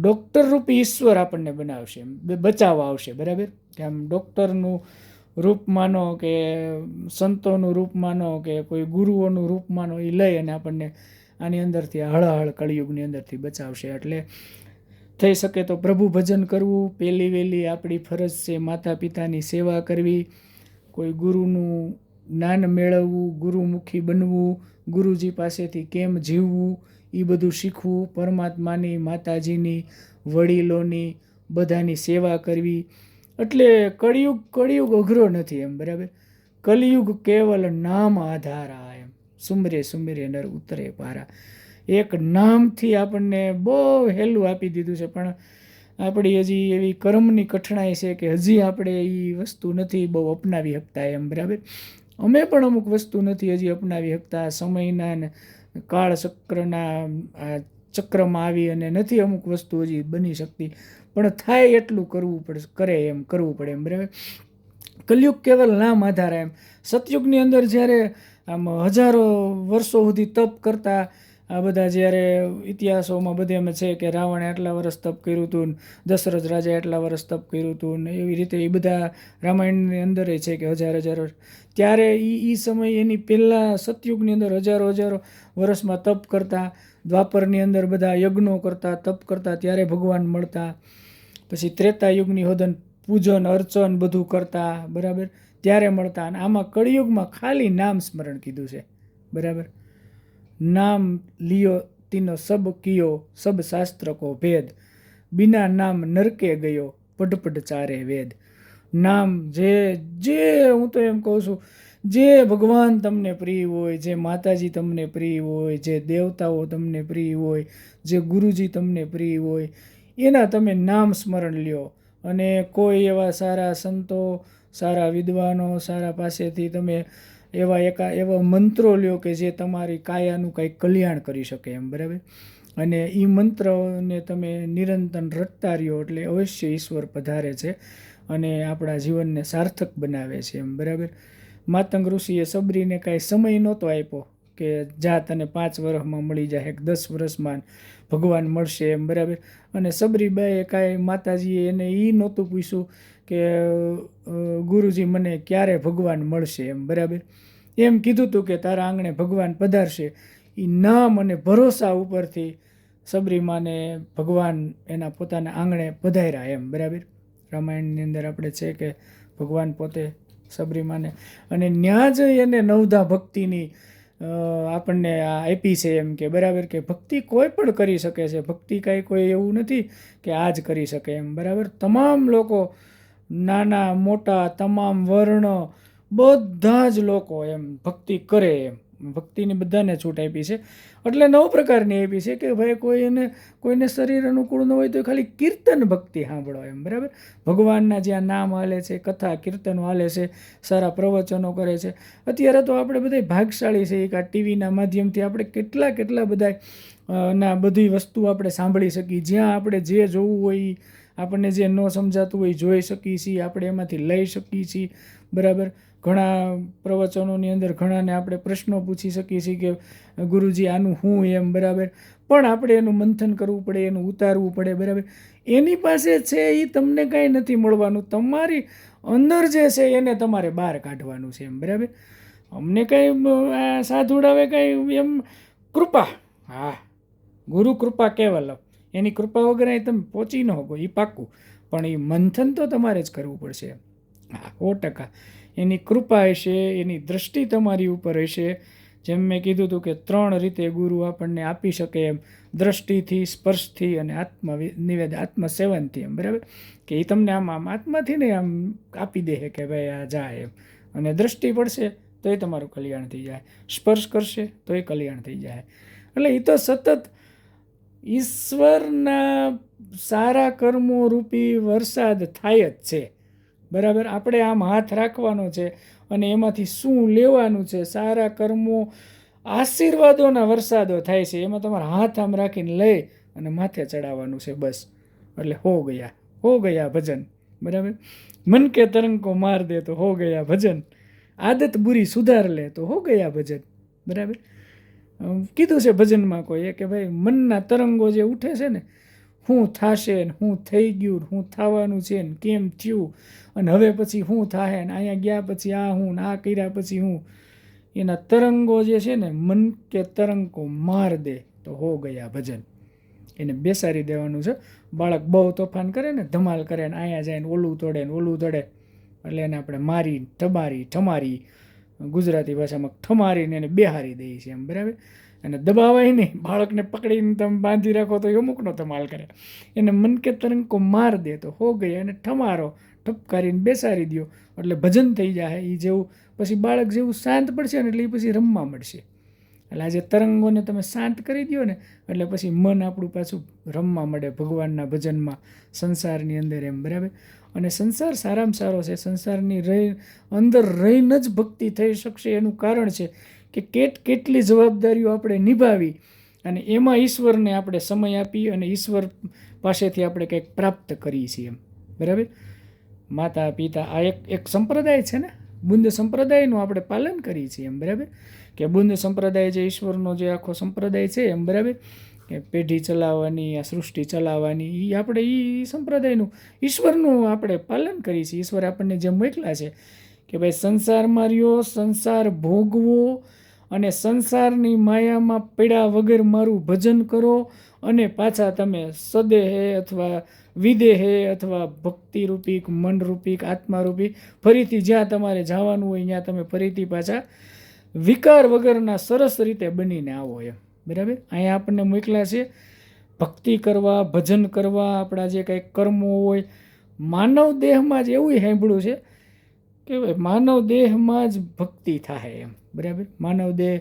ડૉક્ટર રૂપી ઈશ્વર આપણને બનાવશે, બચાવવા આવશે, બરાબર. કે આમ ડૉક્ટરનું રૂપ માનો કે સંતોનું રૂપ માનો કે કોઈ ગુરુઓનું રૂપ માનો, એ લઈ અને આપણને આની અંદરથી હળહળ કળિયુગની અંદરથી બચાવશે. એટલે થઈ શકે તો પ્રભુ ભજન કરવું પહેલી વહેલી આપણી ફરજ છે. માતા પિતાની સેવા કરવી, કોઈ ગુરુનું જ્ઞાન મેળવવું, ગુરુમુખી બનવું, ગુરુજી પાસેથી કેમ જીવવું એ બધું શીખવું, પરમાત્માની, માતાજીની, વડીલોની, બધાની સેવા કરવી. એટલે કળિયુગ અઘરો નથી એમ, બરાબર. કલિયુગ કેવલ નામ આધારા એમ, સુમરે નર ઉતરે પારા. એક નામથી આપણને બહુ હેલું આપી દીધું છે, પણ આપણી હજી એવી કર્મની કઠણાઈ છે કે હજી આપણે એ વસ્તુ નથી બહુ અપનાવી શકતા એમ, બરાબર. અમે પણ અમુક વસ્તુ નથી હજી અપનાવી શકતા. સમયના ને કાળચક્રના આ ચક્રમાં આવી અને નથી અમુક વસ્તુ હજી બની શકતી, પણ થાય એટલું કરવું પડે, કરવું પડે એમ, બરાબર. કલયુગ કેવલ નામ આધારે એમ. સતયુગની અંદર જ્યારે આમ હજારો વર્ષો સુધી તપ કરતા, આ બધા જ્યારે ઇતિહાસોમાં બધે એમ છે કે રાવણે આટલા વર્ષ તપ કર્યું હતું, દશરથ રાજાએ આટલા વર્ષ તપ કર્યું હતું, ને એવી રીતે એ બધા રામાયણની અંદર છે કે હજાર વર્ષ. ત્યારે એ સમય એની પહેલાં સતયુગની અંદર હજારો વર્ષમાં તપ કરતા, દ્વાપરની અંદર બધા યજ્ઞો કરતા, તપ કરતા, ત્યારે ભગવાન મળતા. પછી ત્રેતા યુગની હોદન પૂજન અર્ચન બધું કરતા, બરાબર, ત્યારે મળતા. અને આમાં કળિયુગમાં ખાલી નામ સ્મરણ કીધું છે, બરાબર. નામ લિયો તીનો સબ કિયો, સબ શાસ્ત્ર કો ભેદ, બિના નામ નરકે ગયો, પઢ ચારે વેદ. નામ જે હું તો એમ કહું છું, જે ભગવાન તમને પ્રિય હોય, જે માતાજી તમને પ્રિય હોય, જે દેવતાઓ તમને પ્રિય હોય, જે ગુરુજી તમને પ્રિય હોય, એના તમે નામ સ્મરણ લ્યો. અને કોઈ એવા સારા સંતો, સારા વિદ્વાનો, સારા પાસેથી તમે એવા મંત્રો લ્યો કે જે તમારી કાયાનું કંઈક કલ્યાણ કરી શકે એમ, બરાબર. અને એ મંત્રને તમે નિરંતર રટતા રહ્યો એટલે અવશ્ય ઈશ્વર પધારે છે અને આપણા જીવનને સાર્થક બનાવે છે એમ, બરાબર. માતંગ ઋષિએ સબરીને કાંઈ સમય નહોતો આપ્યો કે જા તને 5 વર્ષમાં મળી જાય, 10 વર્ષમાં ભગવાન મળશે એમ, બરાબર. અને સબરીબાઈએ કાંઈ માતાજીએ એને એ નહોતું પૂછ્યું કે ગુરુજી મને ક્યારે ભગવાન મળશે એમ, બરાબર. એમ કીધું હતું કે તારા આંગણે ભગવાન પધારશે. એ નામ અને ભરોસા ઉપરથી સબરીમાને ભગવાન એના પોતાના આંગણે પધાર્યા એમ, બરાબર. રામાયણની અંદર આપણે છે કે ભગવાન પોતે સબરીમાને, અને ન્યા જ એને નવધા ભક્તિની આપણને આપી છે એમ કે, બરાબર, કે ભક્તિ કોઈ પણ કરી શકે છે. ભક્તિ કાંઈ કોઈ એવું નથી કે આ જ કરી શકે એમ, બરાબર. તમામ લોકો, નાના મોટા, તમામ વર્ણ, બધા જ લોકો એમ ભક્તિ કરે એમ. ભક્તિની બધાને છૂટ આપી છે. એટલે 9 પ્રકારની આપી છે કે ભાઈ કોઈને શરીર અનુકૂળ ન હોય તો ખાલી કીર્તન ભક્તિ સાંભળો એમ, બરાબર. ભગવાનના જ્યાં નામ હાલે છે, કથા કીર્તનો હાલે છે, સારા પ્રવચનો કરે છે. અત્યારે તો આપણે બધા ભાગશાળી છે કે આ ટીવીના માધ્યમથી આપણે કેટલા બધા ના બધી વસ્તુ આપણે સાંભળી શકીએ. જ્યાં આપણે જે જોવું હોય, આપણને જે ન સમજાતું હોય જોઈ શકીએ છીએ, આપણે એમાંથી લઈ શકીએ છીએ, બરાબર. ઘણા પ્રવચનોની અંદર ઘણાને આપણે પ્રશ્નો પૂછી શકીએ છીએ કે ગુરુજી આનું શું એમ, બરાબર. પણ આપણે એનું મંથન કરવું પડે, એનું ઉતારવું પડે, બરાબર. એની પાસે છે એ તમને કાંઈ નથી મળવાનું, તમારી અંદર જે છે એને તમારે બહાર કાઢવાનું છે એમ, બરાબર. અમને કંઈ સાધુડાવે કંઈ એમ કૃપા, હા, ગુરુ કૃપા કેવલમ, એની કૃપા વગર અહીં તમે પહોંચી ન શકો, એ પાક્કું. પણ એ મંથન તો તમારે જ કરવું પડશે, હા, 100%. એની કૃપા હશે, એની દૃષ્ટિ તમારી ઉપર હશે. જેમ મેં કીધું હતું કે 3 રીતે ગુરુ આપણને આપી શકે એમ, દૃષ્ટિથી, સ્પર્શથી અને આત્મસેવનથી એમ, બરાબર. કે એ તમને આમ આત્માથી ને આમ આપી દે કે ભાઈ આ જાય એમ. અને દૃષ્ટિ પડશે તો એ તમારું કલ્યાણ થઈ જાય, સ્પર્શ કરશે તો એ કલ્યાણ થઈ જાય. એટલે એ તો સતત ઈશ્વરના સારા કર્મો રૂપી વરસાદ થાય જ છે, બરાબર. આપણે આમ હાથ રાખવાનો છે અને એમાંથી શું લેવાનું છે. સારા કર્મો આશીર્વાદોના વરસાદો થાય છે, એમાં તમારે હાથ આમ રાખીને લઈ અને માથે ચડાવવાનું છે, બસ. એટલે હો ગયા ભજન, બરાબર. મન કે તરંગ કો માર દે તો હો ગયા ભજન, આદત બુરી સુધાર લે તો હો ગયા ભજન, બરાબર. કીધું છે ભજનમાં કોઈ કે ભાઈ મનના તરંગો જે ઉઠે છે ને, શું થશે ને શું થઈ ગયું, શું થવાનું છે ને કેમ થયું, અને હવે પછી શું થાય ને અહીંયા ગયા પછી આ હું ને આ કર્યા પછી હું, એના તરંગો જે છે ને, મન કે તરંગો માર દે તો હો ગયા ભજન, એને બેસાડી દેવાનું છે. બાળક બહુ તોફાન કરે ને, ધમાલ કરે ને, અહીંયા જાય ને ઓલું તોડે એટલે એને આપણે મારી ઠમારી ગુજરાતી ભાષામાં ઠમારીને એને બેહારી દઈએ છીએ એમ, બરાબર. અને દબાવાય નહીં, બાળકને પકડીને તમે બાંધી રાખો તો એ અમુકનો ધમાલ કરે. એને મન કે તરંગો માર દે તો હો ગયા, એને ઠમારો, ઠપકારીને બેસાડી દો એટલે ભજન થઈ જાય. એ જેવું પછી બાળક જેવું શાંત પડશે ને એટલે એ પછી રમવા મળશે. એટલે આજે તરંગોને તમે શાંત કરી દો ને એટલે પછી મન આપણું પાછું રમવા મળે ભગવાનના ભજનમાં, સંસારની અંદર એમ, બરાબર. અને સંસાર સારામાં સારો છે. સંસારની અંદર રહીને જ ભક્તિ થઈ શકશે. એનું કારણ છે કે કેટલી જવાબદારીઓ આપણે નિભાવી અને એમાં ઈશ્વરને આપણે સમય આપી અને ઈશ્વર પાસેથી આપણે કંઈક પ્રાપ્ત કરીએ છીએ એમ, બરાબર. માતા પિતા આ એક સંપ્રદાય છે ને, બુંદ સંપ્રદાયનું આપણે પાલન કરીએ છીએ એમ, બરાબર. કે બુંદ સંપ્રદાય જે ઈશ્વરનો જે આખો સંપ્રદાય છે એમ, બરાબર, કે પેઢી ચલાવવાની, આ સૃષ્ટિ ચલાવવાની, એ આપણે એ સંપ્રદાયનું ઈશ્વરનું આપણે પાલન કરીએ છીએ. ઈશ્વર આપણને જે મોકલા છે કે ભાઈ સંસારમાં રહ્યો, સંસાર ભોગવો અને સંસારની માયામાં પડ્યા વગર મારું ભજન કરો અને પાછા તમે સદેહે અથવા વિદેહે અથવા ભક્તિરૂપી, મનરૂપી, આત્મારૂપી ફરીથી જ્યાં તમારે જવાનું હોય ત્યાં તમે ફરીથી પાછા વિકાર વગરના સરસ રીતે બનીને આવો એમ, બરાબર. અહીંયા આપણને મોકલા છે ભક્તિ કરવા, ભજન કરવા, આપણા જે કંઈક કર્મો હોય. માનવ દેહમાં જ એવું સાંભળ્યું છે કે ભાઈ માનવ દેહમાં જ ભક્તિ થાય એમ, બરાબર. માનવ દેહ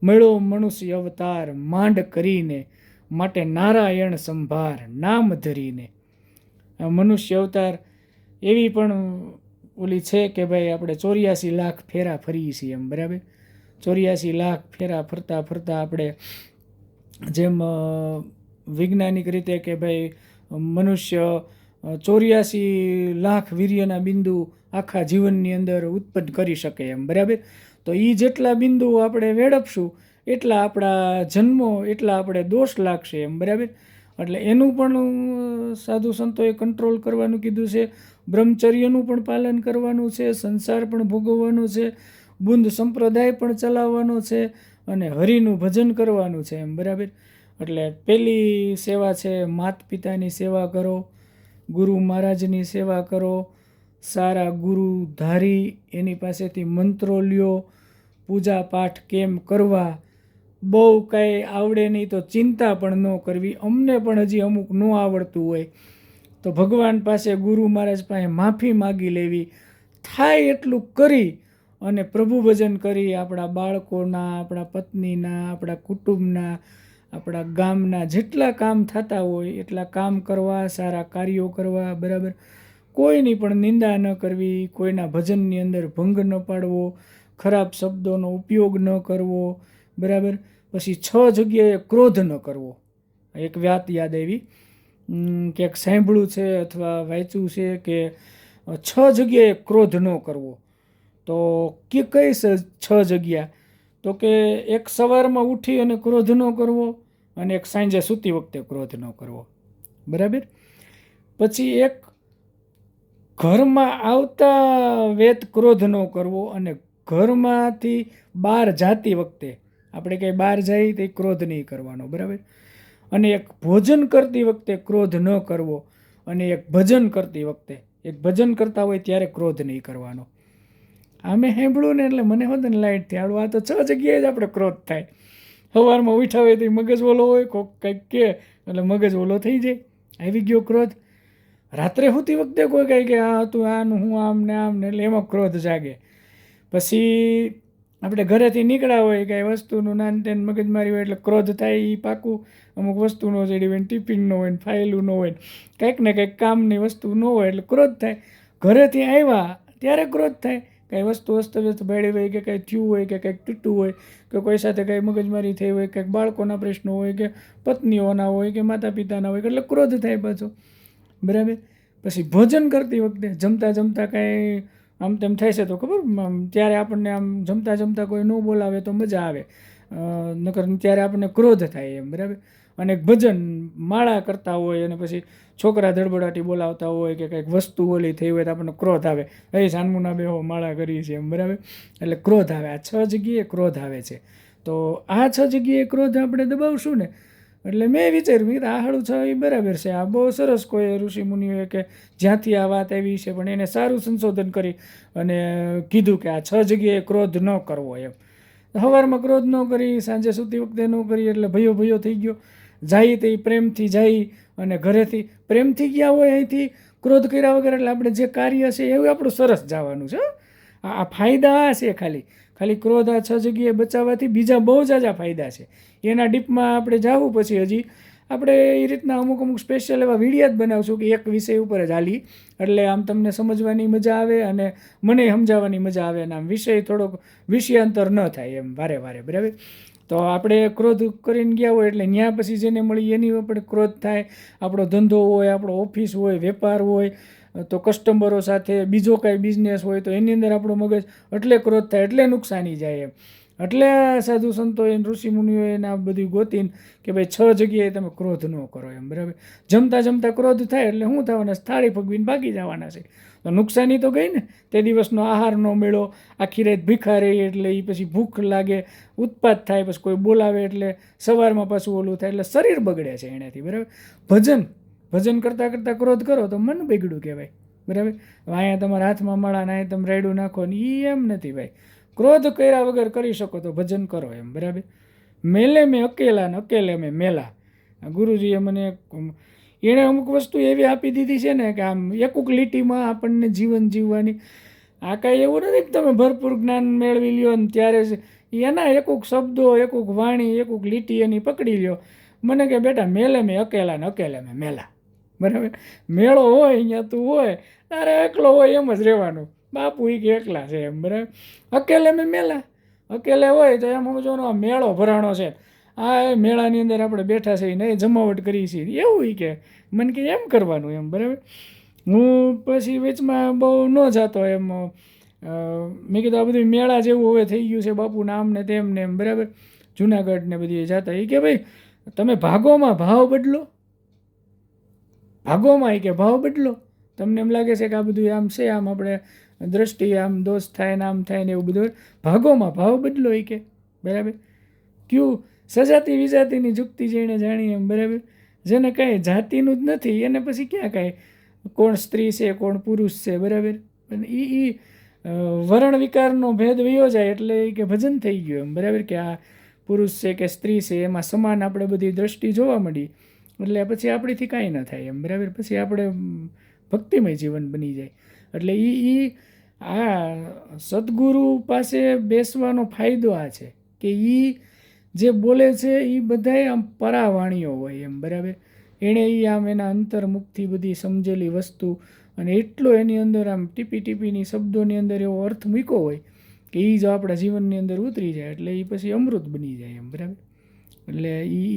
મળ્યો મનુષ્ય અવતાર માંડ કરીને માટે નારાયણ સંભાર નામ ધરીને. મનુષ્ય અવતાર એવી પણ ઓલી છે કે ભાઈ આપણે 84 લાખ ફેરા ફરીએ છીએ એમ, બરાબર. 84 લાખ ફેરા ફરતા ફરતા આપણે જેમ વૈજ્ઞાનિક રીતે કે ભાઈ મનુષ્ય 84 લાખ વીર્યના બિંદુ આખા જીવનની અંદર ઉત્પન્ન કરી શકે એમ, બરાબર. તો એ જેટલા બિંદુ આપણે વેડપશું એટલા આપણા જન્મો, એટલા આપણે દોષ લાગશે એમ, બરાબર. એટલે એનું પણ સાધુ સંતોએ કંટ્રોલ કરવાનું કીધું છે, બ્રહ્મચર્યનું પણ પાલન કરવાનું છે, સંસાર પણ ભોગવવાનો છે, બુંદ સંપ્રદાય પણ ચલાવવાનો છે અને હરિનું ભજન કરવાનું છે એમ, બરાબર. એટલે પહેલી સેવા છે માત પિતાની સેવા કરો, ગુરુ મહારાજની સેવા કરો, સારા ગુરુ ધારી એની પાસેથી મંત્રો લ્યો, પૂજા પાઠ કેમ કરવા, બહુ કાંઈ આવડે નહીં તો ચિંતા પણ ન કરવી. અમને પણ હજી અમુક ન આવડતું હોય તો ભગવાન પાસે, ગુરુ મહારાજ પાસે માફી માગી લેવી. થાય એટલું કરી અને પ્રભુ ભજન કરી આપણા બાળકોના, આપણા પત્નીના, આપણા કુટુંબના, આપણા ગામના જેટલા કામ થતા હોય એટલા કામ કરવા, સારા કાર્યો કરવા, બરાબર. કોઈની પણ નિંદા ન કરવી, કોઈના ભજનની અંદર ભંગ ન પાડવો, ખરાબ શબ્દોનો ઉપયોગ ન કરવો, બરાબર. પછી 6 જગ્યાએ ક્રોધ ન કરવો. એક વાત યાદ આવી, ક્યાંક સાંભળ્યું છે અથવા વાંચ્યું છે કે 6 જગ્યાએ ક્રોધ ન કરવો. તો કઈ 6 જગ્યા? તો કે એક સવારમાં ઉઠી અને ક્રોધ ન કરવો, અને એક સાંજે સૂતી વખતે ક્રોધ ન કરવો, બરાબર. પછી એક ઘરમાં આવતા વેત ક્રોધ ન કરવો, અને ઘરમાંથી બહાર જાતી વખતે આપણે કંઈ બહાર જઈએ તો ક્રોધ નહીં કરવાનો, બરાબર. અને એક ભોજન કરતી વખતે ક્રોધ ન કરવો, અને એક ભજન કરતી વખતે, એક ભજન કરતા હોય ત્યારે ક્રોધ નહીં કરવાનો. આ મેં સાંભળ્યું ને એટલે મને હોત ને લાઈટ થી આવડું. આ તો 6 જગ્યાએ જ આપણે ક્રોધ થાય. સવારમાં ઉઠ્યા હોય તો મગજ ઓલો હોય, કોઈક કંઈક કે એટલે મગજ ઓલો થઈ જાય, આવી ગયો ક્રોધ. રાત્રે સૂતી વખતે કોઈ કહે કે આ હતું આનું હું આમ ને આમ ને, એટલે એમાં ક્રોધ જાગે. પછી આપણે ઘરેથી નીકળ્યા હોય કાંઈ વસ્તુનું નાન તેન મગજમારી હોય એટલે ક્રોધ થાય. એ પાકું અમુક વસ્તુ ન જડી હોય, ટિફિન ન હોય, ફાઇલું ન હોય, કંઈક ને કંઈક કામની વસ્તુ ન હોય એટલે ક્રોધ થાય. ઘરેથી આવ્યા ત્યારે ક્રોધ થાય. કાંઈ વસ્તુ અસ્તવ્યસ્ત ભાડી હોય કે કંઈ થયું હોય કે કંઈક તૂટવું હોય કે કોઈ સાથે કંઈ મગજમારી થઈ હોય, કંઈક બાળકોના પ્રશ્નો હોય કે પત્નીઓના હોય કે માતા પિતાના હોય, એટલે ક્રોધ થાય પાછો, બરાબર. પછી ભોજન કરતી વખતે જમતા જમતા કાંઈ આમ તેમ થાય છે તો ખબર, ત્યારે આપણને આમ જમતા જમતા કોઈ ન બોલાવે તો મજા આવે, નકર ત્યારે આપણને ક્રોધ થાય એમ, બરાબર. અને ભજન માળા કરતા હોય અને પછી છોકરા ધડબડાટી બોલાવતા હોય કે કંઈક વસ્તુ ઓલી થઈ હોય તો આપણને ક્રોધ આવે, એ સાનમુના બેહો માળા કરી છે એમ, બરાબર. એટલે ક્રોધ આવે. આ 6 જગ્યાએ ક્રોધ આવે છે. તો આ 6 જગ્યાએ ક્રોધ આપણે દબાવશું ને એટલે મેં વિચાર્યું કે આ હાળું 6 એ બરાબર છે. આ બહુ સરસ કોઈ ઋષિમુનિઓએ કે જ્યાંથી આ વાત આવી છે પણ એને સારું સંશોધન કરી અને કીધું કે આ 6 જગ્યાએ ક્રોધ ન કરવો એમ. સવારમાં ક્રોધ ન કરી, સાંજે સૂતી વખતે ન કરી, એટલે ભયો ભયો થઈ ગયો. જાય તો એ પ્રેમથી જાય અને ઘરેથી પ્રેમથી ગયા હોય અહીંથી ક્રોધ કર્યા વગર, એટલે આપણે જે કાર્ય છે એવું આપણું સરસ જવાનું છે. આ ફાયદા આ છે. ખાલી ક્રોધ આ 6 જગ્યાએ બચાવવાથી બીજા બહુ જાજા ફાયદા છે. એના ડીપમાં આપણે જાવું પછી હજી આપણે એ રીતના અમુક સ્પેશિયલ એવા વિડીયો જ બનાવશું કે એક વિષય ઉપર જ હાલી, એટલે આમ તમને સમજવાની મજા આવે અને મને સમજાવવાની મજા આવે અને આમ વિષય થોડોક વિષયાંતર ન થાય એમ વારે વારે, બરાબર. તો આપણે ક્રોધ કરીને ગયા હોય એટલે ત્યાં પછી જેને મળી એની આપણે ક્રોધ થાય. આપણો ધંધો હોય, આપણો ઓફિસ હોય, વેપાર હોય, તો કસ્ટમરો સાથે બીજો કાંઈ બિઝનેસ હોય તો એની અંદર આપણો મગજ એટલે ક્રોધ થાય, એટલે નુકસાની જાય એમ. એટલે સાધુ સંતોએ ઋષિમુનિઓએ એને આ બધું ગોતીને કે ભાઈ 6 જગ્યાએ તમે ક્રોધ ન કરો એમ, બરાબર. જમતા ક્રોધ થાય એટલે શું થવાના? થાળી ફગવીને ભાગી જવાના છે. તો નુકસાની તો ગઈ ને. તે દિવસનો આહાર ન મળ્યો, આખી રાત ભીખા રહી એટલે એ પછી ભૂખ લાગે, ઉત્પાત થાય, પછી કોઈ બોલાવે એટલે સવારમાં પાછું ઓલું થાય, એટલે શરીર બગડે છે એનાથી, બરાબર. ભજન કરતાં ક્રોધ કરો તો મન બગડ્યું કહેવાય, બરાબર. અહીંયા તમારા હાથમાં મળા ને અહીંયા તમે રાયડું નાખો ને એ એમ નથી ભાઈ. ક્રોધ કર્યા વગર કરી શકો તો ભજન કરો એમ, બરાબર. મેલે મેં અકેલા ને અકેલે મેં મેલા. ગુરુજીએ મને એણે અમુક વસ્તુ એવી આપી દીધી છે ને કે આમ એકુક લીટીમાં આપણને જીવન જીવવાની. આ કાંઈ એવું નથી કે તમે ભરપૂર જ્ઞાન મેળવી લ્યો ને ત્યારે જ એના એકુક શબ્દો, એકુક વાણી, એકુક લીટી એની પકડી લ્યો. મને કે બેટા મેલે મેં અકેલા ને અકેલે મેં મેલા, બરાબર. મેળો હોય અહીંયા તું હોય તારે એકલો હોય એમ જ રહેવાનું. બાપુ એ કે એકલા છે એમ, બરાબર. અકેલે મેં મેલા, અકેલે હોય તો એમ સમજવાનો આ મેળો ભરાણો છે, આ મેળાની અંદર આપણે બેઠા છીએ ને જમાવટ કરી છીએ એવું કે મને કે એમ કરવાનું એમ, બરાબર. હું પછી વચમાં બહુ ન જતો એમ. મેં કીધું આ બધું મેળા જેવું હવે થઈ ગયું છે બાપુ, નામ ને તેમ ને એમ, બરાબર. જુનાગઢ ને બધી જતા. એ કે ભાઈ તમે ભાગોમાં ભાવ બદલો, ભાગોમાં કે ભાવ બદલો. તમને એમ લાગે છે કે આ બધું આમ છે, આમ આપણે દ્રષ્ટિ આમ દોષ થાય ને આમ થાય ને એવું બધું, ભાગોમાં ભાવ બદલો એ કે, બરાબર. ક્યું સજાતી વિજાતીની જુક્તિ જેણે જાણી એમ, બરાબર. જેને કાંઈ જાતિનું જ નથી એને પછી ક્યાં કાંઈ કોણ સ્ત્રી છે કોણ પુરુષ છે, બરાબર. અને એ વર્ણ વિકારનો ભેદ વયો જાય એટલે એ કે ભજન થઈ ગયું એમ, બરાબર. કે આ પુરુષ છે કે સ્ત્રી છે એમાં સમાન આપણે બધી દ્રષ્ટિ જોવા મળી એટલે પછી આપણીથી કાંઈ ન થાય એમ, બરાબર. પછી આપણે ભક્તિમય જીવન બની જાય. એટલે આ સદગુરુ પાસે બેસવાનો ફાયદો આ છે કે એ જે બોલે છે એ બધાય આમ પરાવાણીઓ હોય એમ, બરાબર. એણે એ આમ એના અંતર્મુખથી બધી સમજેલી વસ્તુ અને એટલો એની અંદર આમ ટીપીની શબ્દોની અંદર એવો અર્થ મૂક્યો હોય કે એ જો આપણા જીવનની અંદર ઉતરી જાય એટલે એ પછી અમૃત બની જાય એમ, બરાબર. એટલે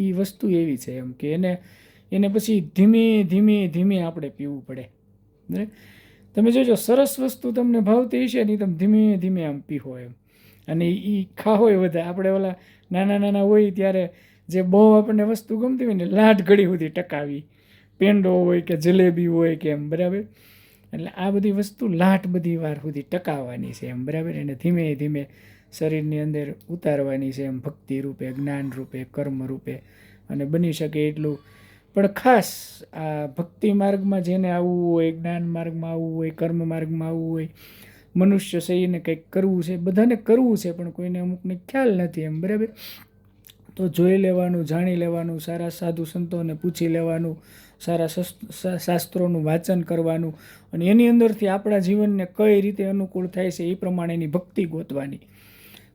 એ વસ્તુ એવી છે એમ કે એને પછી ધીમે આપણે પીવું પડે, બરાબર. તમે જોજો સરસ વસ્તુ તમને ભાવતી હશે ને તમે ધીમે આમ પીવો એમ. અને એ ખાહોય વધારે. આપણે ઓલા નાના હોય ત્યારે જે બહુ આપણને વસ્તુ ગમતી હોય ને લાટ ઘડી સુધી ટકાવી, પેંડો હોય કે જલેબી હોય કે એમ, બરાબર. એટલે આ બધી વસ્તુ લાટ બધી વાર સુધી ટકાવવાની છે એમ, બરાબર. એને ધીમે શરીરની અંદર ઉતારવાની છે એમ, ભક્તિ રૂપે, જ્ઞાન રૂપે, કર્મ રૂપે. અને બની શકે એટલું. પણ ખાસ આ ભક્તિ માર્ગમાં જેને આવવું હોય, જ્ઞાન માર્ગમાં આવવું હોય, કર્મ માર્ગમાં આવવું હોય, મનુષ્ય શરીરને કંઈક કરવું છે, બધાને કરવું છે પણ કોઈને અમુકને ખ્યાલ નથી એમ, બરાબર. તો જોઈ લેવાનું, જાણી લેવાનું, સારા સાધુ સંતોને પૂછી લેવાનું, સારા શાસ્ત્રોનું વાંચન કરવાનું અને એની અંદરથી આપણા જીવનને કઈ રીતે અનુકૂળ થાય છે એ પ્રમાણેની ભક્તિ ગોતવાની.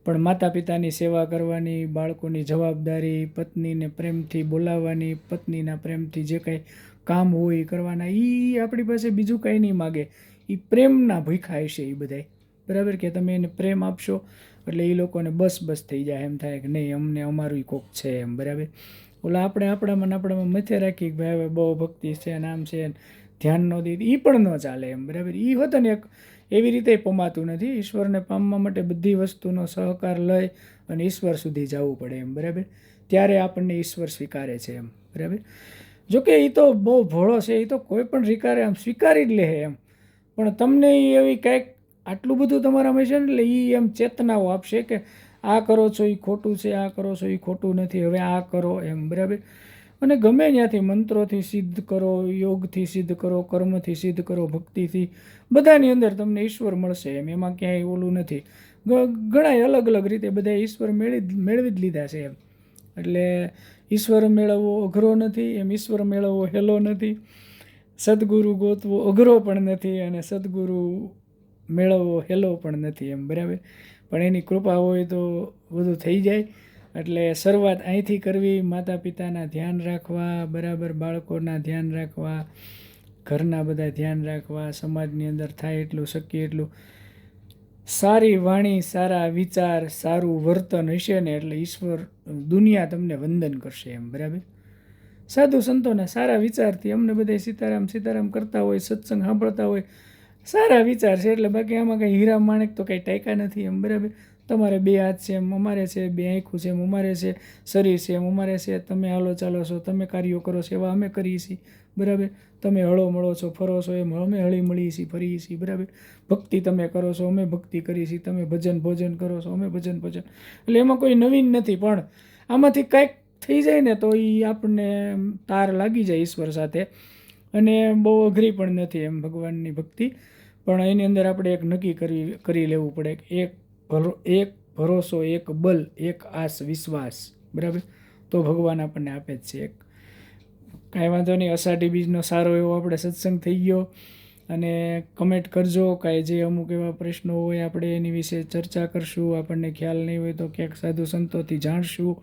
પણ માતા પિતાની સેવા કરવાની, બાળકોની જવાબદારી, પત્નીને પ્રેમથી બોલાવવાની, પત્નીના પ્રેમથી જે કાંઈ કામ હોય એ કરવાના, એ આપણી પાસે બીજું કાંઈ નહીં માગે. એ પ્રેમના ભૂખ્યા હશે એ બધાય, બરાબર. કે તમે એને પ્રેમ આપશો એટલે એ લોકોને બસ થઈ જાય, એમ થાય કે નહીં અમને અમારું કોક છે એમ, બરાબર. ઓલા આપણે આપણામાં મથે રાખી કે ભાઈ હવે બહુ ભક્તિ છે ને આમ છે, ધ્યાન ન દે એ પણ ન ચાલે એમ, બરાબર. એ હોત ને એક એવી રીતે પમાતું નથી. ઈશ્વરને પામવા માટે બધી વસ્તુનો સહકાર લઈ અને ઈશ્વર સુધી જવું પડે એમ, બરાબર. ત્યારે આપણને ઈશ્વર સ્વીકારે છે એમ, બરાબર. જોકે એ તો બહુ ભોળો છે, એ તો કોઈ પણ સ્વીકારી જ લે એમ. પણ તમને એવી કંઈક આટલું બધું તમારામાં છે ને એટલે એ એમ ચેતનાઓ આપશે કે આ કરો છો એ ખોટું છે, આ કરો છો એ ખોટું નથી, હવે આ કરો એમ, બરાબર. અને ગમે ત્યાંથી મંત્રોથી સિદ્ધ કરો, યોગથી સિદ્ધ કરો, કર્મથી સિદ્ધ કરો, ભક્તિથી, બધાની અંદર તમને ઈશ્વર મળશે એમ. એમાં ક્યાંય ઓલું નથી. ઘણા અલગ રીતે બધા ઈશ્વર મેળવી જ લીધા છે એમ. એટલે ઈશ્વર મેળવવો અઘરો નથી એમ, ઈશ્વર મેળવવો હેલો નથી. સદગુરુ ગોતવો અઘરો પણ નથી અને સદગુરુ મેળવવો હેલો પણ નથી એમ, બરાબર. પણ એની કૃપા હોય તો બધું થઈ જાય. એટલે શરૂઆત અહીંથી કરવી, માતા પિતાના ધ્યાન રાખવા, બરાબર, બાળકોના ધ્યાન રાખવા, ઘરના બધા ધ્યાન રાખવા, સમાજની અંદર થાય એટલું શક્ય એટલું સારી વાણી, સારા વિચાર, સારું વર્તન હશે ને એટલે ઈશ્વર, દુનિયા તમને વંદન કરશે એમ, બરાબર. સાધુ સંતોના સારા વિચારથી અમને બધા સીતારામ સીતારામ કરતા હોય, સત્સંગ સાંભળતા હોય, સારા વિચાર છે. એટલે બાકી આમાં કંઈ હીરા માણેક તો કંઈ ટાંકા નથી એમ, બરાબર. તમારે 2 હાથ છે એમ અમારે છે, 2 આંખું છે એમ અમારે છે, શરીર છે એમ અમારે છે, તમે હાલો ચાલો છો, તમે કાર્યો કરો છો એવા અમે કરીએ છીએ, બરાબર. તમે હળો મળો છો, ફરો છો એમ અમે હળી મળીએ છીએ, ફરીએ છીએ, બરાબર. ભક્તિ તમે કરો છો, અમે ભક્તિ કરીએ છીએ, તમે ભજન ભોજન કરો છો, અમે ભજન ભોજન. એટલે એમાં કોઈ નવીન નથી, પણ આમાંથી કાંઈક થઈ જાય ને તો એ આપણને તાર લાગી જાય ઈશ્વર સાથે, અને બહુ અઘરી પણ નથી એમ ભગવાનની ભક્તિ. પણ એની અંદર આપણે એક નક્કી કરી લેવું પડે કે એક ભરોસો, એક બલ, એક આસ વિશ્વાસ, બરાબર. તો ભગવાન આપણને આપે જ છે એક. કાંઈ વાંધો નહીં, અષાઢી બીજનો સારો એવો આપણે સત્સંગ થઈ ગયો. અને કમેન્ટ કરજો, કાંઈ જે અમુક એવા પ્રશ્નો હોય આપણે એની વિશે ચર્ચા કરશું. આપણને ખ્યાલ નહીં હોય તો ક્યાંક સાધુ સંતોથી જાણશું,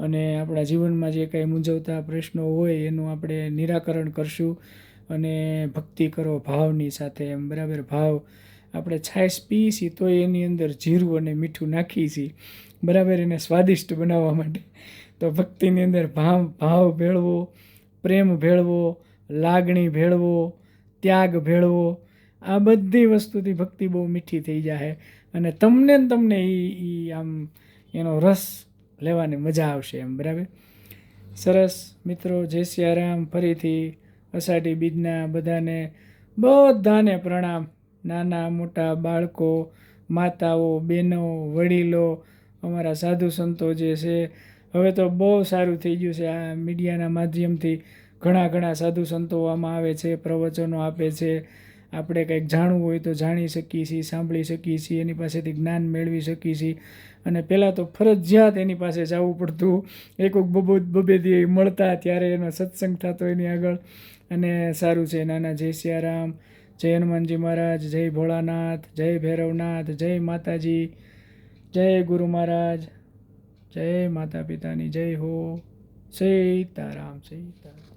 અને આપણા જીવનમાં જે કાંઈ મૂંઝવતા પ્રશ્નો હોય એનું આપણે નિરાકરણ કરશું. અને ભક્તિ કરો ભાવની સાથે એમ, બરાબર. ભાવ આપણે છાશ પીએ છીએ તો એની અંદર જીરું અને મીઠું નાખીએ છીએ, બરાબર, એને સ્વાદિષ્ટ બનાવવા માટે. તો ભક્તિની અંદર ભાવ ભેળવો, પ્રેમ ભેળવો, લાગણી ભેળવો, ત્યાગ ભેળવો. આ બધી વસ્તુથી ભક્તિ બહુ મીઠી થઈ જાય, અને તમને એ આમ એનો રસ લેવાની મજા આવશે એમ, બરાબર. સરસ મિત્રો, જય સિયારામ. ફરીથી અષાઢી બીજના બધાને પ્રણામ. નાના મોટા બાળકો, માતાઓ, બહેનો, વડીલો, અમારા સાધુ સંતો જે છે. હવે તો બહુ સારું થઈ ગયું છે, આ મીડિયાના માધ્યમથી ઘણા સાધુ સંતો આમાં આવે છે, પ્રવચનો આપે છે. આપણે કંઈક જાણવું હોય તો જાણી શકીએ છીએ, સાંભળી શકીએ છીએ, એની પાસેથી જ્ઞાન મેળવી શકીએ છીએ. અને પહેલાં તો ફરજિયાત એની પાસે જવું પડતું, એક બબેદી મળતા ત્યારે એનો સત્સંગ થતો એની આગળ. અને સારું છે. નાના જય સિયારામ, જય હનુમાનજી મહારાજ, જય ભોળાનાથ, જય ભૈરવનાથ, જય માતાજી, જય ગુરુ મહારાજ, જય માતા પિતાની જય હો. સીતારામ સીતારામ.